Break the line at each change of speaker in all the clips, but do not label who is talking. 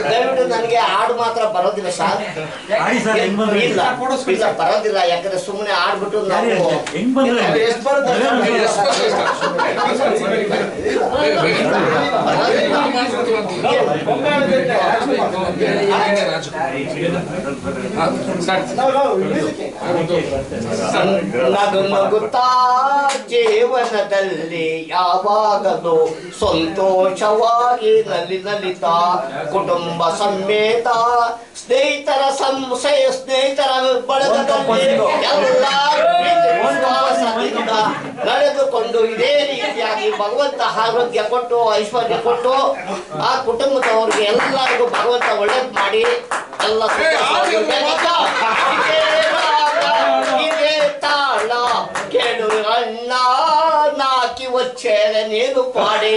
ದಯವಿಟ್ಟು ನನಗೆ ಹಾಡು ಮಾತ್ರ ಬರೋದಿಲ್ಲ ಸರ್. ಇಲ್ಲ ಬರೋದಿಲ್ಲ, ಯಾಕಂದ್ರೆ ಸುಮ್ಮನೆ ಆಡ್ಬಿಟ್ಟು ನಾವು ನಗು ನಗುತ್ತಾ ಜೀವನದಲ್ಲಿ ಯಾವಾಗಲೂ ಸಂತೋಷವಾಗಿ ನಲಿತಾ ಕುಟುಂಬ ಸಮೇತ ಸ್ನೇಹಿತರ ಸ್ನೇಹಿತರ ಬಳಗದಲ್ಲಿ ಎಲ್ಲ ವಿಶ್ವಾಸದಿಂದ ನಡೆದುಕೊಂಡು ಇದೇ ರೀತಿಯಾಗಿ ಭಗವಂತ ಆರೋಗ್ಯ ಕೊಟ್ಟು ಐಶ್ವರ್ಯ ಕೊಟ್ಟು ಆ ಕುಟುಂಬದವರಿಗೆ ಎಲ್ಲರಿಗೂ ಭಗವಂತ ಒಳ್ಳೇದು ಮಾಡಿ ಎಲ್ಲ ಇದೇ ತಾಳ ಕೆಡು ಅಣ್ಣ ನಾಕಿ వచ్చేది నేను పాడే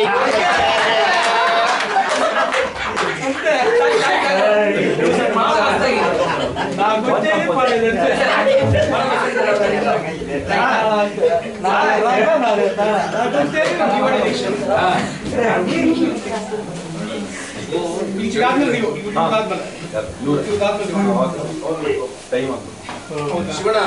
ಶಿವಣ್ಣ